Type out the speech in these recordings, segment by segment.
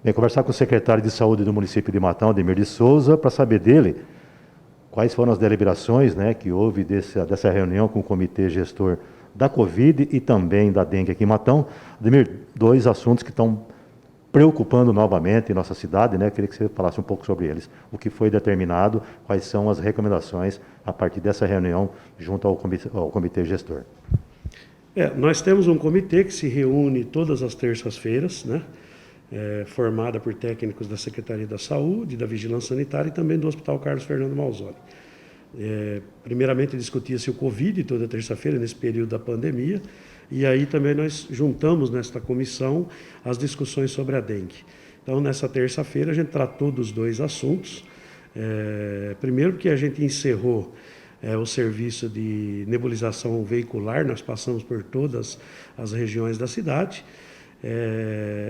Bem, conversar com o secretário de Saúde do município de Matão, Ademir de Souza, para saber dele quais foram as deliberações, né, que houve dessa reunião com o comitê gestor da Covid e também da dengue aqui em Matão. Ademir, dois assuntos que estão preocupando novamente nossa cidade, né? Queria que você falasse um pouco sobre eles. O que foi determinado, quais são as recomendações a partir dessa reunião junto ao comitê gestor. Nós temos um comitê que se reúne todas as terças-feiras, né? Formada por técnicos da Secretaria da Saúde, da Vigilância Sanitária e também do Hospital Carlos Fernando Malzoli. Primeiramente discutia-se o Covid toda terça-feira, nesse período da pandemia, e aí também nós juntamos nesta comissão as discussões sobre a dengue. Então, nessa terça-feira, a gente tratou dos dois assuntos. Primeiro porque a gente encerrou o serviço de nebulização veicular, nós passamos por todas as regiões da cidade,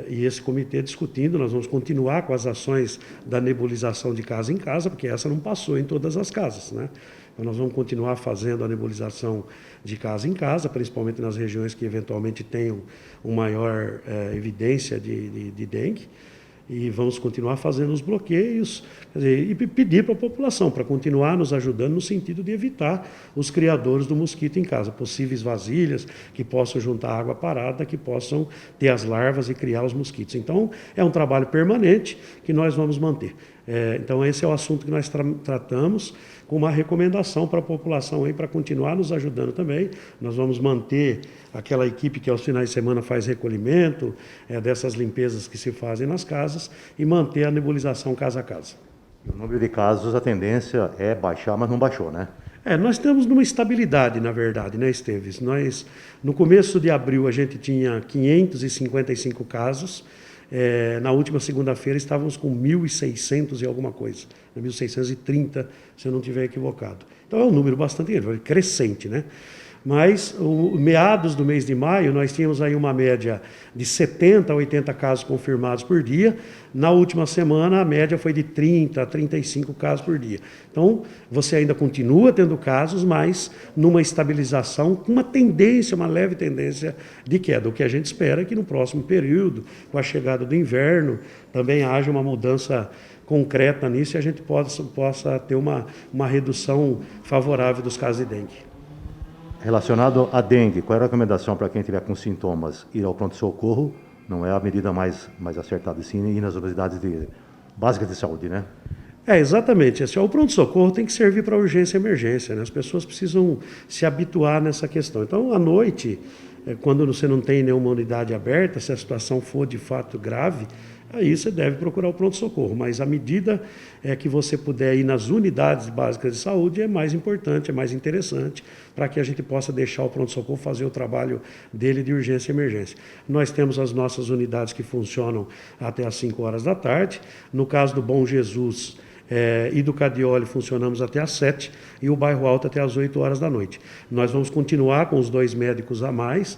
e esse comitê discutindo, nós vamos continuar com as ações da nebulização de casa em casa, porque essa não passou em todas as casas, né? Então nós vamos continuar fazendo a nebulização de casa em casa, principalmente nas regiões que eventualmente tenham uma maior evidência de dengue. E vamos continuar fazendo os bloqueios, quer dizer, e pedir para a população para continuar nos ajudando no sentido de evitar os criadores do mosquito em casa, possíveis vasilhas que possam juntar água parada, que possam ter as larvas e criar os mosquitos. Então, é um trabalho permanente que nós vamos manter. Então, esse é o assunto que nós tratamos, com uma recomendação para a população aí para continuar nos ajudando também. Nós vamos manter aquela equipe que aos finais de semana faz recolhimento dessas limpezas que se fazem nas casas e manter a nebulização casa a casa. O número de casos, a tendência é baixar, mas não baixou, né? Nós estamos numa estabilidade, na verdade, né, Esteves? No começo de abril, a gente tinha 555 casos. Na última segunda-feira estávamos com 1.600 e alguma coisa, 1.630, se eu não estiver equivocado. Então é um número bastante crescente, né? Mas, meados do mês de maio, nós tínhamos aí uma média de 70 a 80 casos confirmados por dia. Na última semana, a média foi de 30 a 35 casos por dia. Então, você ainda continua tendo casos, mas numa estabilização, com uma tendência, uma leve tendência de queda. O que a gente espera é que no próximo período, com a chegada do inverno, também haja uma mudança concreta nisso e a gente possa ter uma redução favorável dos casos de dengue. Relacionado à dengue, qual é a recomendação para quem tiver com sintomas? Ir ao pronto-socorro não é a medida mais acertada, sim, ir nas unidades básicas de saúde, né? Exatamente. O pronto-socorro tem que servir para urgência e emergência, né? As pessoas precisam se habituar nessa questão. Então, à noite, quando você não tem nenhuma unidade aberta, se a situação for de fato grave, aí você deve procurar o pronto-socorro. Mas à medida que você puder ir nas unidades básicas de saúde, é mais importante, é mais interessante, para que a gente possa deixar o pronto-socorro fazer o trabalho dele de urgência e emergência. Nós temos as nossas unidades que funcionam até às 5 horas da tarde. No caso do Bom Jesus e do Cadioli, funcionamos até às 7 e o Bairro Alto até às 8 horas da noite. Nós vamos continuar com os 2 médicos a mais.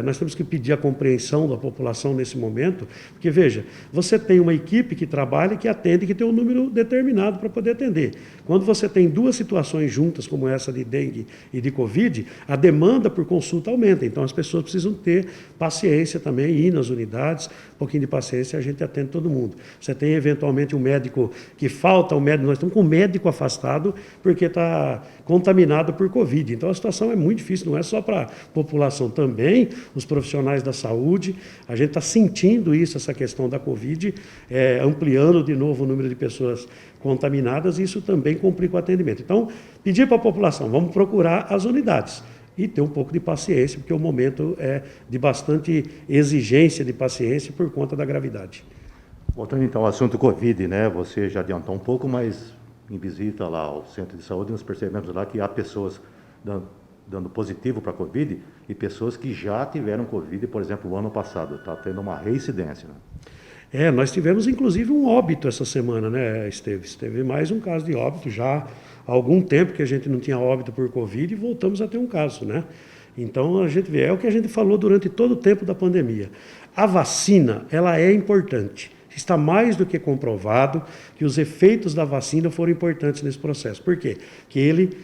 Nós temos que pedir a compreensão da população nesse momento, porque, veja, você tem uma equipe que trabalha e que atende, que tem um número determinado para poder atender. Quando você tem 2 situações juntas, como essa de dengue e de Covid, a demanda por consulta aumenta. Então, as pessoas precisam ter paciência também, ir nas unidades, um pouquinho de paciência, a gente atende todo mundo. Você tem, eventualmente, um médico que falta, nós estamos com um médico afastado porque está contaminado por Covid. Então, a situação é muito difícil, não é só para a população também, os profissionais da saúde. A gente está sentindo isso, essa questão da Covid, ampliando de novo o número de pessoas contaminadas, e isso também complica o atendimento. Então, pedir para a população, vamos procurar as unidades e ter um pouco de paciência, porque o momento é de bastante exigência de paciência por conta da gravidade. Voltando então ao assunto Covid, né? Você já adiantou um pouco, mas em visita lá ao centro de saúde, nós percebemos lá que há pessoas dando positivo para a Covid e pessoas que já tiveram Covid, por exemplo, o ano passado. Está tendo uma reincidência, né? Nós tivemos inclusive um óbito essa semana, né, Esteves? Teve mais um caso de óbito já há algum tempo que a gente não tinha óbito por Covid e voltamos a ter um caso, né? Então, a gente vê, é o que a gente falou durante todo o tempo da pandemia. A vacina, ela é importante. Está mais do que comprovado que os efeitos da vacina foram importantes nesse processo. Por quê? Que ele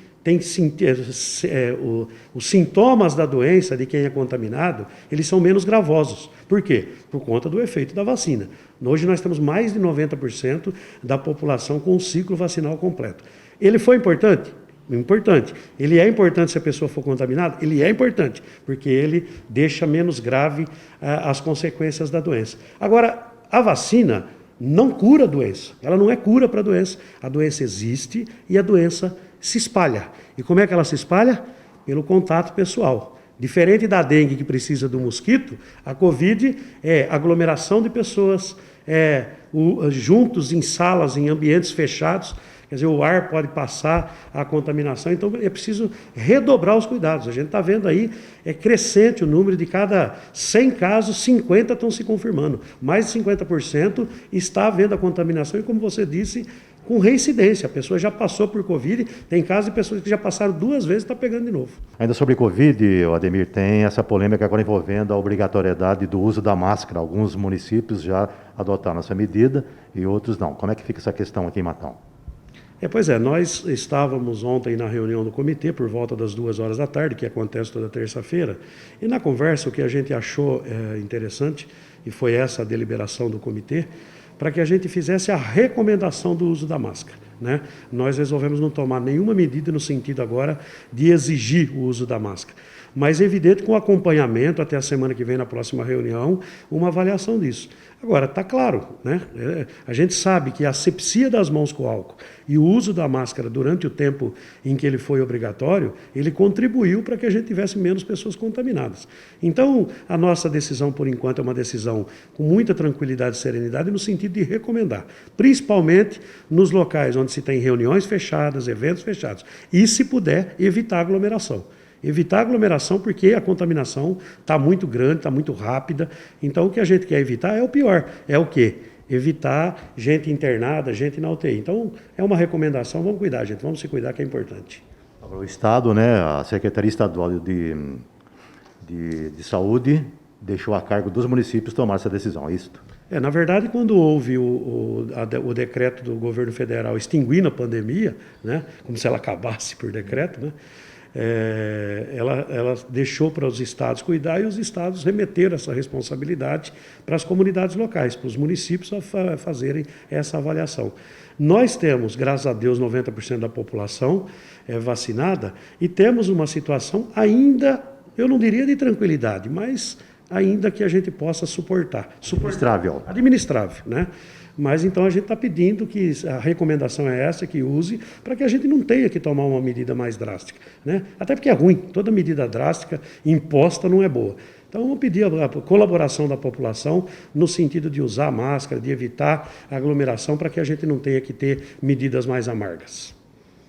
os sintomas da doença de quem é contaminado, eles são menos gravosos. Por quê? Por conta do efeito da vacina. Hoje nós temos mais de 90% da população com o ciclo vacinal completo. Ele foi importante? Importante. Ele é importante se a pessoa for contaminada? Ele é importante, porque ele deixa menos grave as consequências da doença. Agora, a vacina não cura a doença. Ela não é cura para a doença. A doença existe e a doença se espalha. E como é que ela se espalha? Pelo contato pessoal. Diferente da dengue, que precisa do mosquito, a Covid é aglomeração de pessoas juntos em salas, em ambientes fechados. Quer dizer, o ar pode passar a contaminação, então é preciso redobrar os cuidados. A gente está vendo aí, é crescente o número de cada 100 casos, 50 estão se confirmando. Mais de 50% está havendo a contaminação e, como você disse, com reincidência. A pessoa já passou por Covid, tem casos de pessoas que já passaram 2 vezes e está pegando de novo. Ainda sobre Covid, Ademir, tem essa polêmica agora envolvendo a obrigatoriedade do uso da máscara. Alguns municípios já adotaram essa medida e outros não. Como é que fica essa questão aqui em Matão? Pois é, nós estávamos ontem na reunião do comitê, por volta das 2 horas da tarde, que acontece toda terça-feira, e na conversa o que a gente achou interessante, e foi essa a deliberação do comitê, para que a gente fizesse a recomendação do uso da máscara. Né? Nós resolvemos não tomar nenhuma medida no sentido agora de exigir o uso da máscara, mas é evidente com acompanhamento até a semana que vem, na próxima reunião, uma avaliação disso. Agora, está claro, né? A gente sabe que a asepsia das mãos com álcool e o uso da máscara durante o tempo em que ele foi obrigatório, ele contribuiu para que a gente tivesse menos pessoas contaminadas. Então, a nossa decisão, por enquanto, é uma decisão com muita tranquilidade e serenidade no sentido de recomendar, principalmente nos locais onde se tem reuniões fechadas, eventos fechados, e, se puder, evitar aglomeração. Evitar aglomeração porque a contaminação está muito grande, está muito rápida. Então, o que a gente quer evitar é o pior. É o quê? Evitar gente internada, gente na UTI. Então, é uma recomendação. Vamos cuidar, gente. Vamos se cuidar, que é importante. O Estado, né, a Secretaria Estadual de Saúde deixou a cargo dos municípios tomar essa decisão, é isso? Na verdade, quando houve o decreto do governo federal extinguindo a pandemia, né, como se ela acabasse por decreto, né, ela deixou para os estados cuidar e os estados remeteram essa responsabilidade para as comunidades locais, para os municípios a fazerem essa avaliação. Nós temos, graças a Deus, 90% da população vacinada e temos uma situação ainda, eu não diria de tranquilidade, mas ainda que a gente possa suportar. Administrável, né? Mas então a gente está pedindo que a recomendação é essa, que use, para que a gente não tenha que tomar uma medida mais drástica, né? Até porque é ruim, toda medida drástica imposta não é boa. Então vamos pedir a colaboração da população no sentido de usar máscara, de evitar aglomeração, para que a gente não tenha que ter medidas mais amargas.